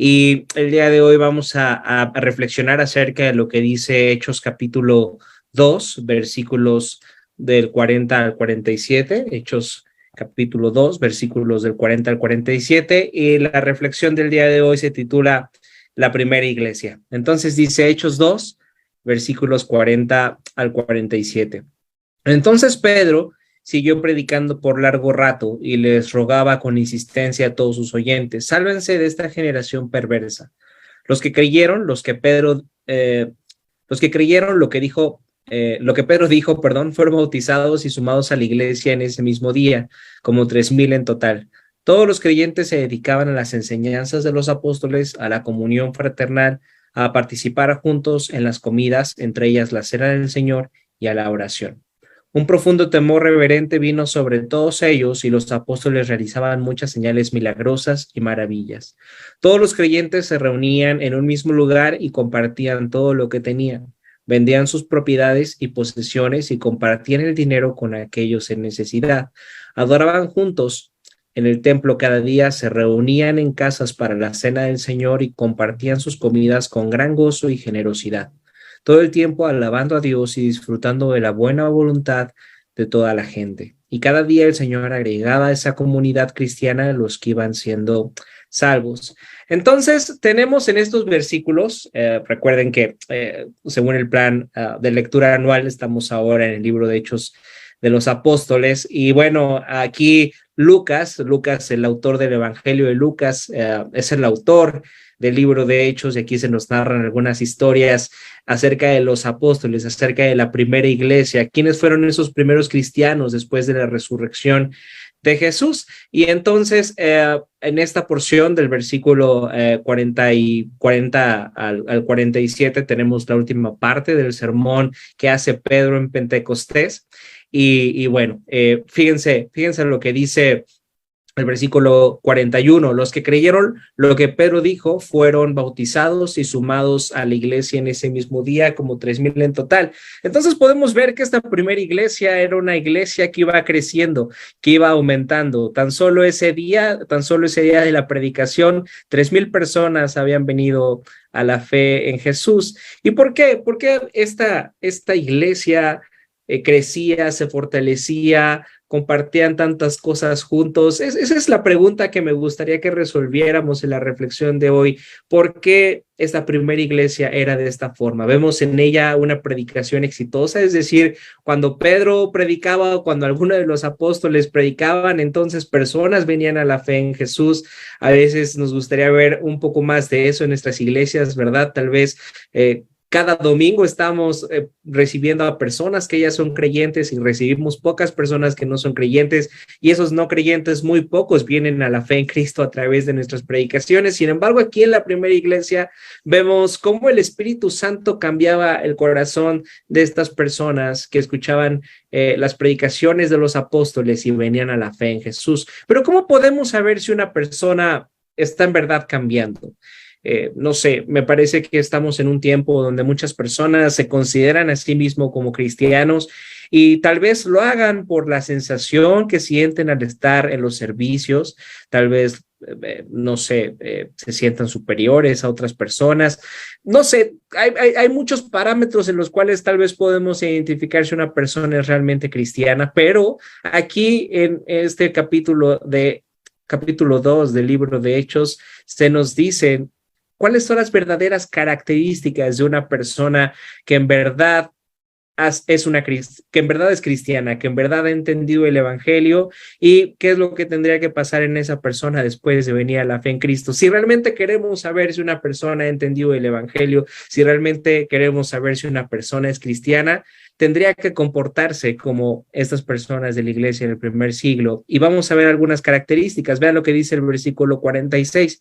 Y el día de hoy vamos a reflexionar acerca de lo que dice Hechos capítulo 2, versículos del 40 al 47, Hechos capítulo 2, versículos del 40 al 47, y la reflexión del día de hoy se titula La primera iglesia. Entonces dice Hechos 2, versículos 40 al 47. Entonces Pedro siguió predicando por largo rato y les rogaba con insistencia a todos sus oyentes: sálvense de esta generación perversa. Los que creyeron, los que creyeron lo que Pedro dijo, perdón, fueron bautizados y sumados a la iglesia en ese mismo día, como 3,000 en total. Todos los creyentes se dedicaban a las enseñanzas de los apóstoles, a la comunión fraternal, a participar juntos en las comidas, entre ellas la cena del Señor, y a la oración. Un profundo temor reverente vino sobre todos ellos y los apóstoles realizaban muchas señales milagrosas y maravillas. Todos los creyentes se reunían en un mismo lugar y compartían todo lo que tenían. Vendían sus propiedades y posesiones y compartían el dinero con aquellos en necesidad. Adoraban juntos en el templo cada día, se reunían en casas para la cena del Señor y compartían sus comidas con gran gozo y generosidad, todo el tiempo alabando a Dios y disfrutando de la buena voluntad de toda la gente. Y cada día el Señor agregaba a esa comunidad cristiana los que iban siendo salvos. Entonces, tenemos en estos versículos, recuerden que según el plan de lectura anual, estamos ahora en el libro de Hechos de los Apóstoles. Y bueno, aquí Lucas, el autor del Evangelio de Lucas, es el autor del libro de Hechos, y aquí se nos narran algunas historias acerca de los apóstoles, acerca de la primera iglesia, quiénes fueron esos primeros cristianos después de la resurrección de Jesús. Y entonces en esta porción del versículo 40 al 47 tenemos la última parte del sermón que hace Pedro en Pentecostés. Y bueno, fíjense lo que dice el versículo 41, los que creyeron lo que Pedro dijo fueron bautizados y sumados a la iglesia en ese mismo día, como 3,000 en total. Entonces podemos ver que esta primera iglesia era una iglesia que iba creciendo, que iba aumentando. Tan solo ese día de la predicación, 3,000 personas habían venido a la fe en Jesús. ¿Y por qué? Porque esta iglesia crecía, se fortalecía, compartían tantas cosas juntos. Esa es la pregunta que me gustaría que resolviéramos en la reflexión de hoy. ¿Por qué esta primera iglesia era de esta forma? Vemos en ella una predicación exitosa, es decir, cuando Pedro predicaba o cuando alguno de los apóstoles predicaban, entonces personas venían a la fe en Jesús. A veces nos gustaría ver un poco más de eso en nuestras iglesias, ¿verdad? Tal vez cada domingo estamos recibiendo a personas que ya son creyentes y recibimos pocas personas que no son creyentes, y esos no creyentes muy pocos vienen a la fe en Cristo a través de nuestras predicaciones. Sin embargo, aquí en la primera iglesia vemos cómo el Espíritu Santo cambiaba el corazón de estas personas que escuchaban las predicaciones de los apóstoles y venían a la fe en Jesús. Pero ¿cómo podemos saber si una persona está en verdad cambiando? No sé, me parece que estamos en un tiempo donde muchas personas se consideran a sí mismos como cristianos y tal vez lo hagan por la sensación que sienten al estar en los servicios, tal vez, no sé, se sientan superiores a otras personas. No sé, hay muchos parámetros en los cuales tal vez podemos identificar si una persona es realmente cristiana, pero aquí en este capítulo 2 del libro de Hechos se nos dice cuáles son las verdaderas características de una persona que en verdad que en verdad es cristiana, que en verdad ha entendido el evangelio, y qué es lo que tendría que pasar en esa persona después de venir a la fe en Cristo. Si realmente queremos saber si una persona ha entendido el evangelio, si realmente queremos saber si una persona es cristiana, tendría que comportarse como estas personas de la iglesia en el primer siglo. Y vamos a ver algunas características. Vean lo que dice el versículo 46.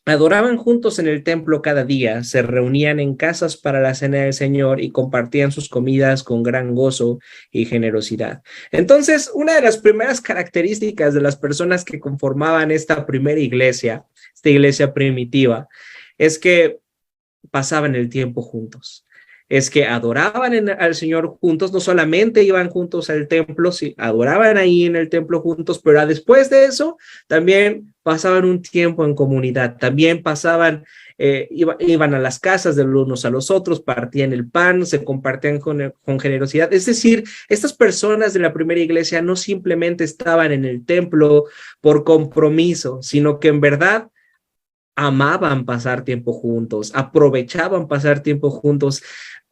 Adoraban juntos en el templo cada día, se reunían en casas para la cena del Señor y compartían sus comidas con gran gozo y generosidad. Entonces, una de las primeras características de las personas que conformaban esta primera iglesia, esta iglesia primitiva, es que pasaban el tiempo juntos. es que adoraban al Señor juntos, no solamente iban juntos al templo, sí, adoraban ahí en el templo juntos, pero después de eso también pasaban un tiempo en comunidad, también iban a las casas de los unos a los otros, partían el pan, se compartían con generosidad. Es decir, estas personas de la primera iglesia no simplemente estaban en el templo por compromiso, sino que en verdad amaban pasar tiempo juntos, aprovechaban pasar tiempo juntos,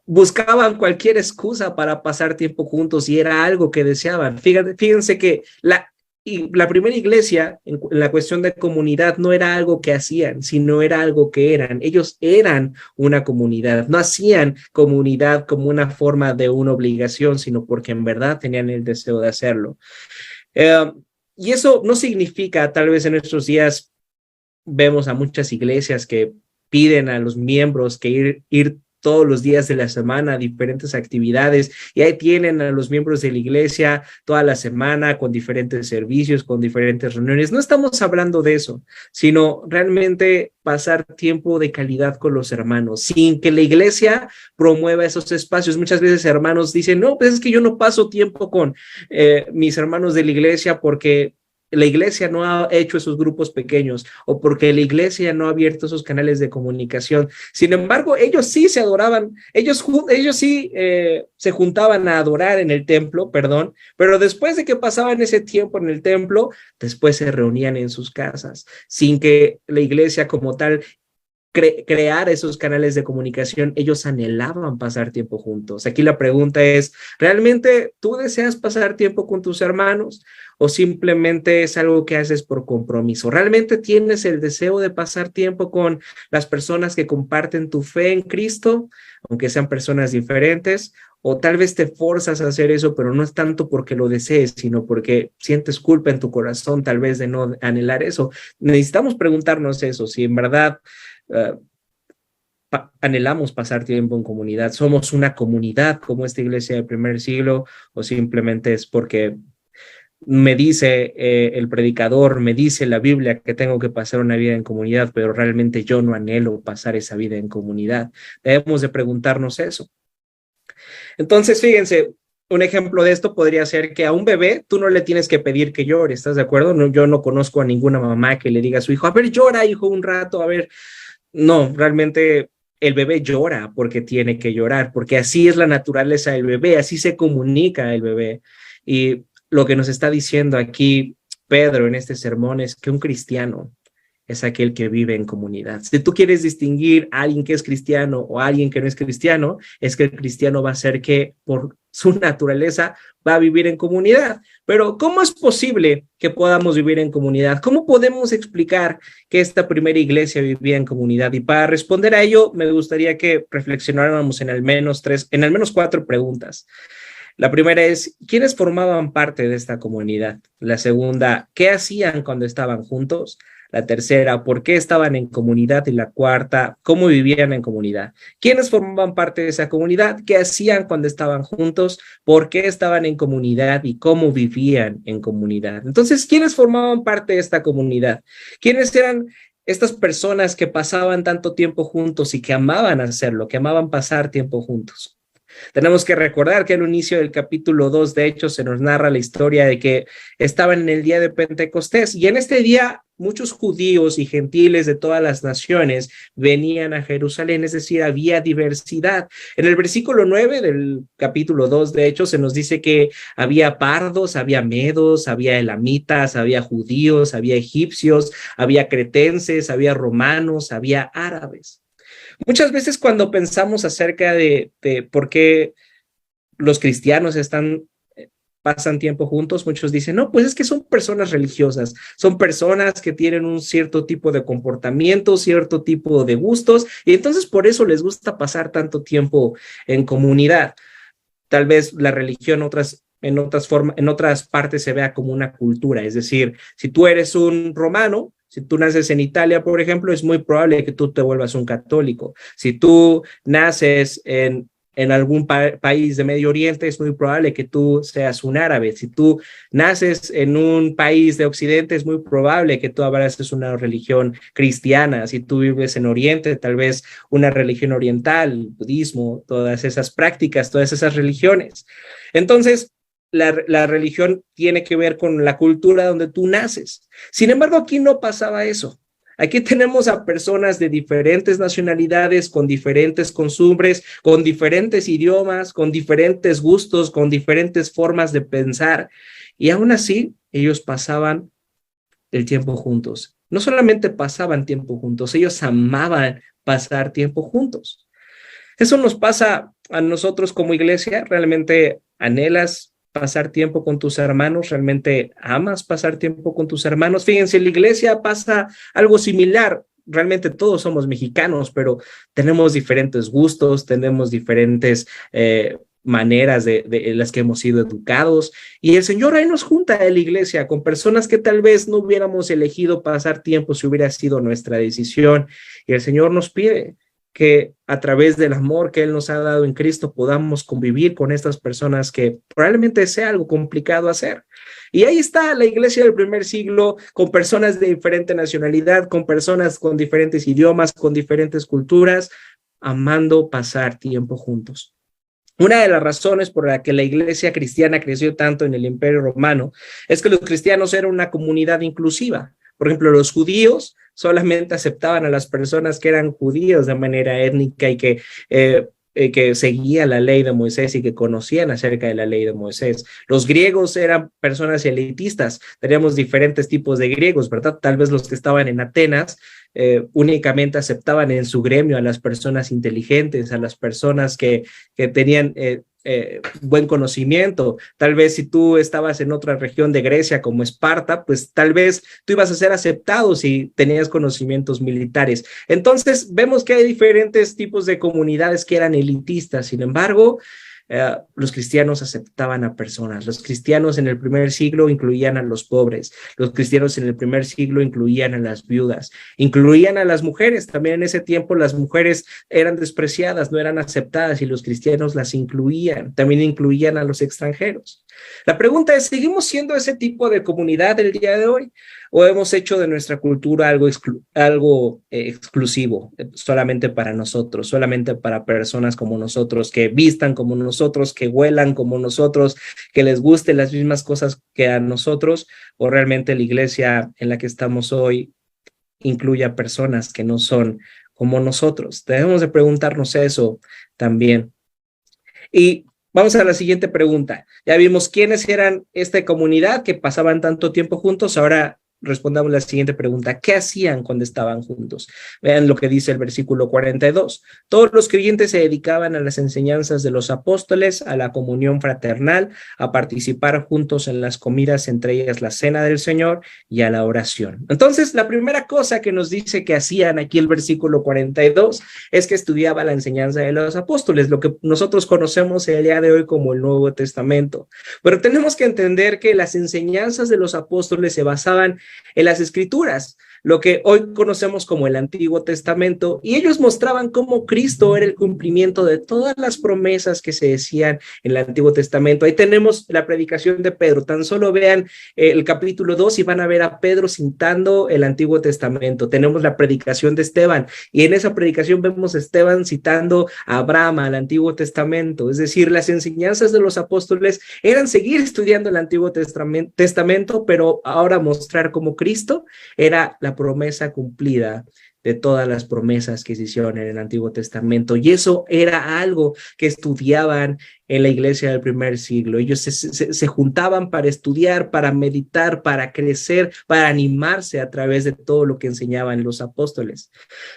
buscaban cualquier excusa para pasar tiempo juntos y era algo que deseaban. Fíjense que la primera iglesia, en la cuestión de comunidad, no era algo que hacían, sino era algo que eran. Ellos eran una comunidad, no hacían comunidad como una forma de una obligación, sino porque en verdad tenían el deseo de hacerlo. Y eso no significa, tal vez en estos días, vemos a muchas iglesias que piden a los miembros que ir todos los días de la semana a diferentes actividades y ahí tienen a los miembros de la iglesia toda la semana con diferentes servicios, con diferentes reuniones. No estamos hablando de eso, sino realmente pasar tiempo de calidad con los hermanos, sin que la iglesia promueva esos espacios. Muchas veces hermanos dicen, no, pues es que yo no paso tiempo con mis hermanos de la iglesia porque la iglesia no ha hecho esos grupos pequeños o porque la iglesia no ha abierto esos canales de comunicación. Sin embargo, ellos sí se adoraban, ellos sí se juntaban a adorar en el templo, perdón, pero después de que pasaban ese tiempo en el templo, después se reunían en sus casas, sin que la iglesia como tal crear esos canales de comunicación. Ellos anhelaban pasar tiempo juntos. Aquí la pregunta es, ¿realmente tú deseas pasar tiempo con tus hermanos o simplemente es algo que haces por compromiso? ¿Realmente tienes el deseo de pasar tiempo con las personas que comparten tu fe en Cristo, aunque sean personas diferentes? O tal vez te forzas a hacer eso, pero no es tanto porque lo desees, sino porque sientes culpa en tu corazón, tal vez de no anhelar eso. Necesitamos preguntarnos eso, si en verdad anhelamos pasar tiempo en comunidad, somos una comunidad como esta iglesia del primer siglo, o simplemente es porque me dice el predicador, me dice la Biblia que tengo que pasar una vida en comunidad, pero realmente yo no anhelo pasar esa vida en comunidad. Debemos de preguntarnos eso. Entonces, fíjense, un ejemplo de esto podría ser que a un bebé tú no le tienes que pedir que llore, ¿estás de acuerdo? No, yo no conozco a ninguna mamá que le diga a su hijo, a ver, llora, hijo, un rato, a ver. No, realmente el bebé llora porque tiene que llorar, porque así es la naturaleza del bebé, así se comunica el bebé. Y lo que nos está diciendo aquí Pedro en este sermón es que un cristiano es aquel que vive en comunidad. Si tú quieres distinguir a alguien que es cristiano o a alguien que no es cristiano, es que el cristiano va a ser que por su naturaleza va a vivir en comunidad. Pero ¿cómo es posible que podamos vivir en comunidad? ¿Cómo podemos explicar que esta primera iglesia vivía en comunidad? Y para responder a ello, me gustaría que reflexionáramos en al menos 4 preguntas. La primera es, ¿quiénes formaban parte de esta comunidad? La segunda, ¿qué hacían cuando estaban juntos? La tercera, ¿por qué estaban en comunidad? Y la cuarta, ¿cómo vivían en comunidad? ¿Quiénes formaban parte de esa comunidad? ¿Qué hacían cuando estaban juntos? ¿Por qué estaban en comunidad? ¿Y cómo vivían en comunidad? Entonces, ¿quiénes formaban parte de esta comunidad? ¿Quiénes eran estas personas que pasaban tanto tiempo juntos y que amaban hacerlo, que amaban pasar tiempo juntos? Tenemos que recordar que al inicio del capítulo 2, de hecho, se nos narra la historia de que estaban en el día de Pentecostés y en este día muchos judíos y gentiles de todas las naciones venían a Jerusalén, es decir, había diversidad. En el versículo 9 del capítulo 2, de hecho, se nos dice que había pardos, había medos, había elamitas, había judíos, había egipcios, había cretenses, había romanos, había árabes. Muchas veces cuando pensamos acerca de por qué los cristianos pasan tiempo juntos, muchos dicen, no, pues es que son personas religiosas, son personas que tienen un cierto tipo de comportamiento, cierto tipo de gustos, y entonces por eso les gusta pasar tanto tiempo en comunidad. Tal vez la religión en otras partes se vea como una cultura, es decir, si tú eres un romano, si tú naces en Italia, por ejemplo, es muy probable que tú te vuelvas un católico. Si tú naces en en algún país de Medio Oriente, es muy probable que tú seas un árabe. Si tú naces en un país de Occidente, es muy probable que tú abraces una religión cristiana. Si tú vives en Oriente, tal vez una religión oriental, budismo, todas esas prácticas, todas esas religiones. Entonces, la religión tiene que ver con la cultura donde tú naces. Sin embargo, aquí no pasaba eso. Aquí tenemos a personas de diferentes nacionalidades, con diferentes costumbres, con diferentes idiomas, con diferentes gustos, con diferentes formas de pensar. Y aún así, ellos pasaban el tiempo juntos. No solamente pasaban tiempo juntos, ellos amaban pasar tiempo juntos. Eso nos pasa a nosotros como iglesia. ¿Realmente anhelas pasar tiempo con tus hermanos? ¿Realmente amas pasar tiempo con tus hermanos? Fíjense, en la iglesia pasa algo similar. Realmente todos somos mexicanos, pero tenemos diferentes gustos, tenemos diferentes maneras de las que hemos sido educados. Y el Señor ahí nos junta en la iglesia con personas que tal vez no hubiéramos elegido pasar tiempo si hubiera sido nuestra decisión. Y el Señor nos pide que a través del amor que Él nos ha dado en Cristo podamos convivir con estas personas que probablemente sea algo complicado hacer. Y ahí está la iglesia del primer siglo, con personas de diferente nacionalidad, con personas con diferentes idiomas, con diferentes culturas, amando pasar tiempo juntos. Una de las razones por la que la iglesia cristiana creció tanto en el Imperio Romano es que los cristianos eran una comunidad inclusiva. Por ejemplo, los judíos solamente aceptaban a las personas que eran judíos de manera étnica y que seguían la ley de Moisés y que conocían acerca de la ley de Moisés. Los griegos eran personas elitistas. Teníamos diferentes tipos de griegos, ¿verdad? Tal vez los que estaban en Atenas únicamente aceptaban en su gremio a las personas inteligentes, a las personas que tenían buen conocimiento. Tal vez si tú estabas en otra región de Grecia como Esparta, pues tal vez tú ibas a ser aceptado si tenías conocimientos militares. Entonces vemos que hay diferentes tipos de comunidades que eran elitistas. Sin embargo, los cristianos aceptaban a personas. Los cristianos en el primer siglo incluían a los pobres. Los cristianos en el primer siglo incluían a las viudas, incluían a las mujeres. También en ese tiempo las mujeres eran despreciadas, no eran aceptadas y los cristianos las incluían. También incluían a los extranjeros. La pregunta es, ¿seguimos siendo ese tipo de comunidad el día de hoy? ¿O hemos hecho de nuestra cultura algo exclusivo, solamente para nosotros, solamente para personas como nosotros, que vistan como nosotros, que huelan como nosotros, que les gusten las mismas cosas que a nosotros? ¿O realmente la iglesia en la que estamos hoy incluye a personas que no son como nosotros? Debemos de preguntarnos eso también. Y vamos a la siguiente pregunta. Ya vimos quiénes eran esta comunidad que pasaban tanto tiempo juntos. Ahora respondamos la siguiente pregunta. ¿Qué hacían cuando estaban juntos? Vean lo que dice el versículo 42. Todos los creyentes se dedicaban a las enseñanzas de los apóstoles, a la comunión fraternal, a participar juntos en las comidas, entre ellas la cena del Señor, y a la oración. Entonces, la primera cosa que nos dice que hacían aquí el versículo 42 es que estudiaba la enseñanza de los apóstoles, lo que nosotros conocemos el día de hoy como el Nuevo Testamento. Pero tenemos que entender que las enseñanzas de los apóstoles se basaban en las Escrituras, lo que hoy conocemos como el Antiguo Testamento, y ellos mostraban cómo Cristo era el cumplimiento de todas las promesas que se decían en el Antiguo Testamento. Ahí tenemos la predicación de Pedro. Tan solo vean el capítulo 2 y van a ver a Pedro citando el Antiguo Testamento. Tenemos la predicación de Esteban, y en esa predicación vemos a Esteban citando a Abraham, al Antiguo Testamento. Es decir, las enseñanzas de los apóstoles eran seguir estudiando el Antiguo Testamento, pero ahora mostrar cómo Cristo era la promesa cumplida de todas las promesas que se hicieron en el Antiguo Testamento. Y eso era algo que estudiaban en la iglesia del primer siglo. Ellos se juntaban para estudiar, para meditar, para crecer, para animarse a través de todo lo que enseñaban los apóstoles.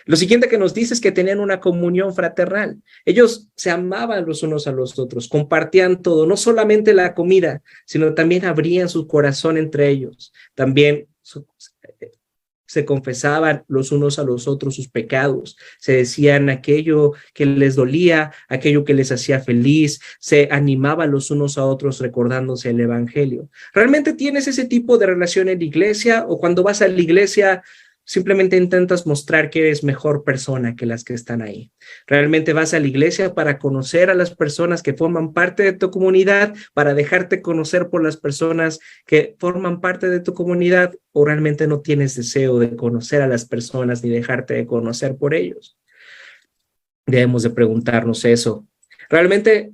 Lo siguiente que nos dice es que tenían una comunión fraternal. Ellos se amaban los unos a los otros, compartían todo, no solamente la comida, sino también abrían su corazón entre ellos. También se confesaban los unos a los otros sus pecados, se decían aquello que les dolía, aquello que les hacía feliz, se animaban los unos a otros recordándose el evangelio. ¿Realmente tienes ese tipo de relación en la iglesia? ¿O cuando vas a la iglesia simplemente intentas mostrar que eres mejor persona que las que están ahí. Realmente vas a la iglesia para conocer a las personas que forman parte de tu comunidad, para dejarte conocer por las personas que forman parte de tu comunidad, o realmente no tienes deseo de conocer a las personas ni dejarte de conocer por ellos. Debemos de preguntarnos eso. Realmente,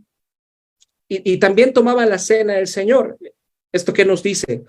y también tomaba la cena del Señor. ¿Esto qué nos dice?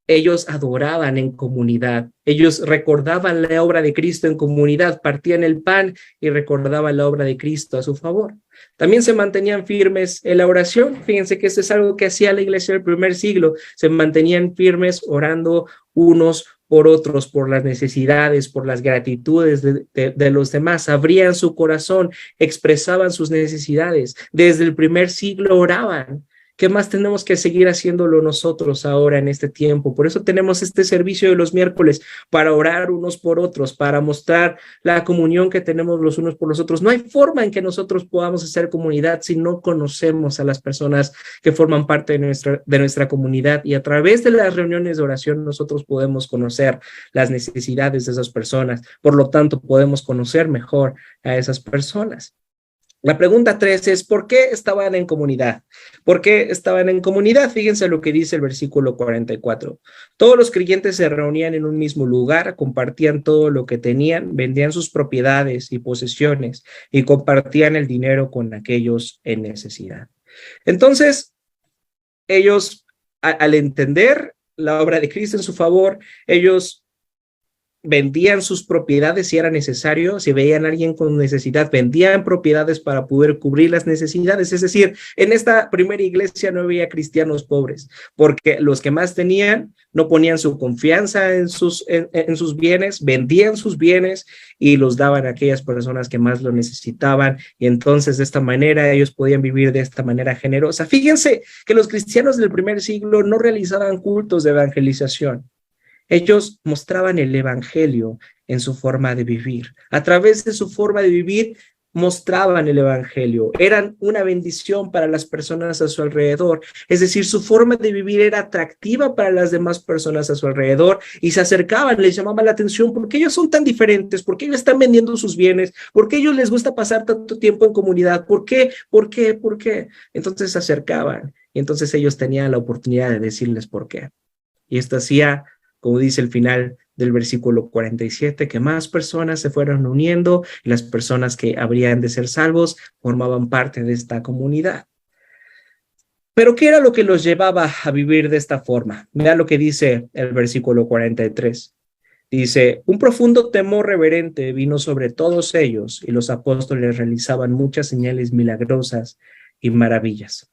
Ellos adoraban en comunidad, ellos recordaban la obra de Cristo en comunidad, partían el pan y recordaban la obra de Cristo a su favor. También se mantenían firmes en la oración. Fíjense que eso es algo que hacía la iglesia del primer siglo, se mantenían firmes orando unos por otros, por las necesidades, por las gratitudes de los demás, abrían su corazón, expresaban sus necesidades. Desde el primer siglo oraban. ¿Qué más tenemos que seguir haciéndolo nosotros ahora en este tiempo? Por eso tenemos este servicio de los miércoles, para orar unos por otros, para mostrar la comunión que tenemos los unos por los otros. No hay forma en que nosotros podamos hacer comunidad si no conocemos a las personas que forman parte de nuestra comunidad, y a través de las reuniones de oración nosotros podemos conocer las necesidades de esas personas. Por lo tanto, podemos conocer mejor a esas personas. La pregunta 3 es, ¿por qué estaban en comunidad? ¿Por qué estaban en comunidad? Fíjense lo que dice el versículo 44. Todos los creyentes se reunían en un mismo lugar, compartían todo lo que tenían, vendían sus propiedades y posesiones y compartían el dinero con aquellos en necesidad. Entonces, ellos, al entender la obra de Cristo en su favor, ellos vendían sus propiedades si era necesario. Si veían a alguien con necesidad, vendían propiedades para poder cubrir las necesidades. Es decir, en esta primera iglesia no había cristianos pobres, porque los que más tenían no ponían su confianza en sus bienes, vendían sus bienes y los daban a aquellas personas que más lo necesitaban, y entonces de esta manera ellos podían vivir de esta manera generosa. Fíjense que los cristianos del primer siglo no realizaban cultos de evangelización. Ellos mostraban el evangelio en su forma de vivir. A través de su forma de vivir, mostraban el evangelio. Eran una bendición para las personas a su alrededor. Es decir, su forma de vivir era atractiva para las demás personas a su alrededor, y se acercaban, les llamaba la atención. ¿Por qué ellos son tan diferentes? ¿Por qué ellos están vendiendo sus bienes? ¿Por qué ellos les gusta pasar tanto tiempo en comunidad? ¿Por qué? ¿Por qué? ¿Por qué? Entonces se acercaban, y entonces ellos tenían la oportunidad de decirles por qué. Y esto hacía, como dice el final del versículo 47, que más personas se fueron uniendo, y las personas que habrían de ser salvos formaban parte de esta comunidad. Pero ¿qué era lo que los llevaba a vivir de esta forma? Vean lo que dice el versículo 43. Dice, un profundo temor reverente vino sobre todos ellos, y los apóstoles realizaban muchas señales milagrosas y maravillas.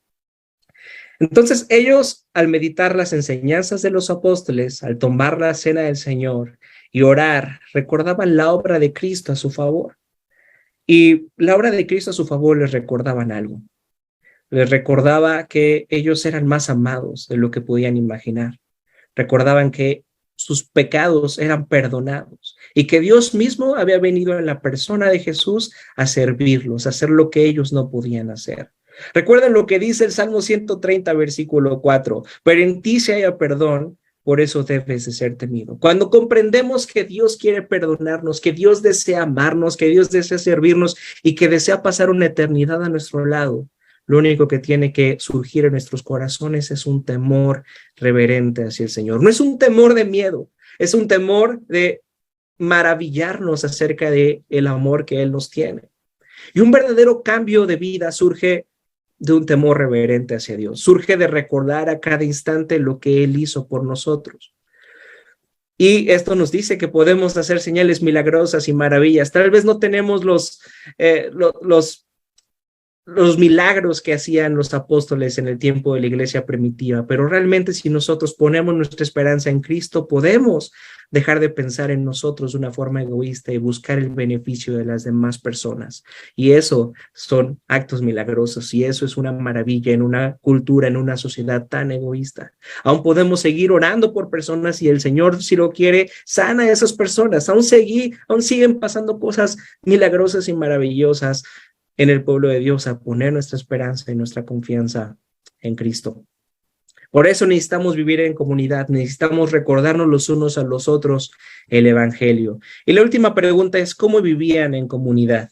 Entonces ellos, al meditar las enseñanzas de los apóstoles, al tomar la cena del Señor y orar, recordaban la obra de Cristo a su favor. Y la obra de Cristo a su favor les recordaban algo. Les recordaba que ellos eran más amados de lo que podían imaginar. Recordaban que sus pecados eran perdonados y que Dios mismo había venido en la persona de Jesús a servirlos, a hacer lo que ellos no podían hacer. Recuerden lo que dice el Salmo 130, versículo 4. Pero en ti se haya perdón, por eso debes de ser temido. Cuando comprendemos que Dios quiere perdonarnos, que Dios desea amarnos, que Dios desea servirnos y que desea pasar una eternidad a nuestro lado, lo único que tiene que surgir en nuestros corazones es un temor reverente hacia el Señor. No es un temor de miedo, es un temor de maravillarnos acerca de el amor que Él nos tiene. Y un verdadero cambio de vida surge de un temor reverente hacia Dios. Surge de recordar a cada instante lo que Él hizo por nosotros. Y esto nos dice que podemos hacer señales milagrosas y maravillas. Tal vez no tenemos los milagros que hacían los apóstoles en el tiempo de la iglesia primitiva, pero realmente si nosotros ponemos nuestra esperanza en Cristo, podemos dejar de pensar en nosotros de una forma egoísta y buscar el beneficio de las demás personas. Y eso son actos milagrosos, y eso es una maravilla en una cultura, en una sociedad tan egoísta. Aún podemos seguir orando por personas, y el Señor, si lo quiere, sana a esas personas. Aún siguen pasando cosas milagrosas y maravillosas en el pueblo de Dios, a poner nuestra esperanza y nuestra confianza en Cristo. Por eso necesitamos vivir en comunidad, necesitamos recordarnos los unos a los otros el evangelio. Y la última pregunta es, ¿cómo vivían en comunidad?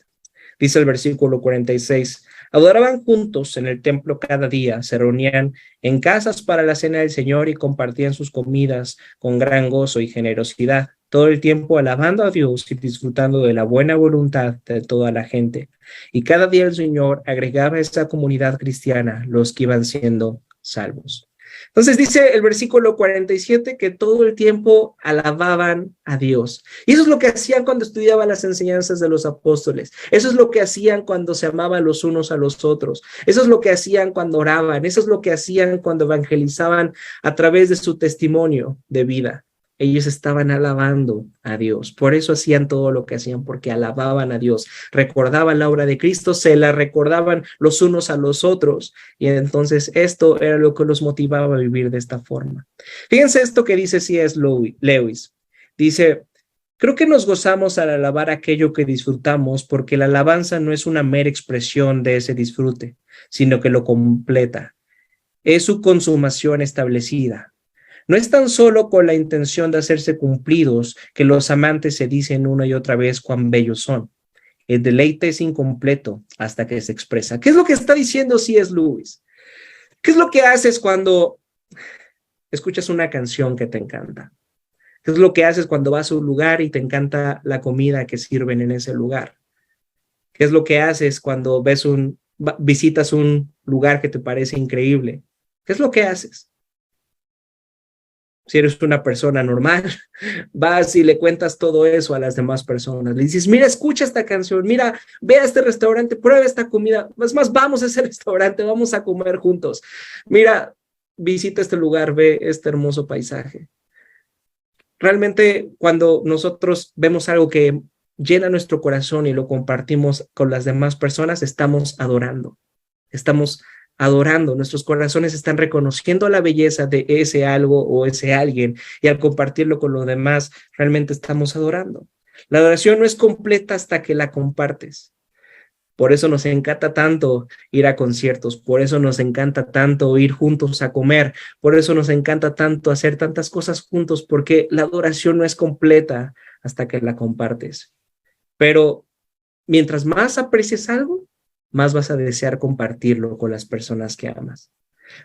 Dice el versículo 46, adoraban juntos en el templo cada día, se reunían en casas para la cena del Señor y compartían sus comidas con gran gozo y generosidad, todo el tiempo alabando a Dios y disfrutando de la buena voluntad de toda la gente. Y cada día el Señor agregaba a esa comunidad cristiana los que iban siendo salvos. Entonces dice el versículo 47 que todo el tiempo alababan a Dios. Y eso es lo que hacían cuando estudiaban las enseñanzas de los apóstoles. Eso es lo que hacían cuando se amaban los unos a los otros. Eso es lo que hacían cuando oraban. Eso es lo que hacían cuando evangelizaban a través de su testimonio de vida. Ellos estaban alabando a Dios. Por eso hacían todo lo que hacían, porque alababan a Dios. Recordaban la obra de Cristo, se la recordaban los unos a los otros. Y entonces esto era lo que los motivaba a vivir de esta forma. Fíjense esto que dice C.S. Lewis. Dice, creo que nos gozamos al alabar aquello que disfrutamos, porque la alabanza no es una mera expresión de ese disfrute, sino que lo completa. Es su consumación establecida. No es tan solo con la intención de hacerse cumplidos que los amantes se dicen una y otra vez cuán bellos son. El deleite es incompleto hasta que se expresa. ¿Qué es lo que está diciendo C.S. Lewis? ¿Qué es lo que haces cuando escuchas una canción que te encanta? ¿Qué es lo que haces cuando vas a un lugar y te encanta la comida que sirven en ese lugar? ¿Qué es lo que haces cuando visitas un lugar que te parece increíble? ¿Qué es lo que haces? Si eres una persona normal, vas y le cuentas todo eso a las demás personas. Le dices, mira, escucha esta canción, mira, ve a este restaurante, prueba esta comida. Es más, vamos a ese restaurante, vamos a comer juntos. Mira, visita este lugar, ve este hermoso paisaje. Realmente, cuando nosotros vemos algo que llena nuestro corazón y lo compartimos con las demás personas, estamos adorando. Estamos adorando, nuestros corazones están reconociendo la belleza de ese algo o ese alguien, y al compartirlo con los demás, realmente estamos adorando. La adoración no es completa hasta que la compartes. Por eso nos encanta tanto ir a conciertos, por eso nos encanta tanto ir juntos a comer, por eso nos encanta tanto hacer tantas cosas juntos, porque la adoración no es completa hasta que la compartes. Pero mientras más aprecies algo, más vas a desear compartirlo con las personas que amas.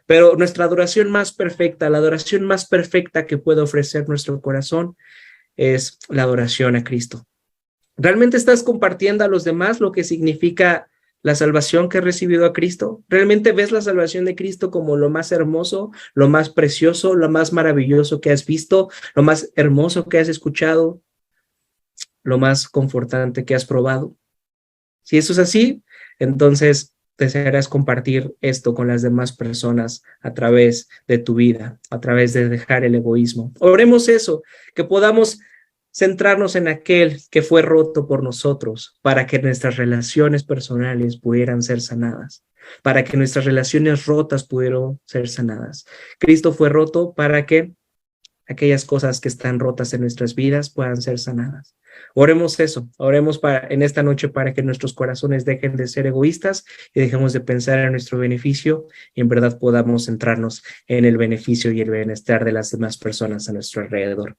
Pero nuestra adoración más perfecta, la adoración más perfecta que puede ofrecer nuestro corazón es la adoración a Cristo. ¿Realmente estás compartiendo a los demás lo que significa la salvación que has recibido a Cristo? ¿Realmente ves la salvación de Cristo como lo más hermoso, lo más precioso, lo más maravilloso que has visto, lo más hermoso que has escuchado, lo más confortante que has probado? Si eso es así, entonces desearás compartir esto con las demás personas a través de tu vida, a través de dejar el egoísmo. Oremos eso, que podamos centrarnos en aquel que fue roto por nosotros para que nuestras relaciones personales pudieran ser sanadas, para que nuestras relaciones rotas pudieran ser sanadas. Cristo fue roto para que aquellas cosas que están rotas en nuestras vidas puedan ser sanadas. Oremos eso, oremos en esta noche para que nuestros corazones dejen de ser egoístas y dejemos de pensar en nuestro beneficio y en verdad podamos centrarnos en el beneficio y el bienestar de las demás personas a nuestro alrededor.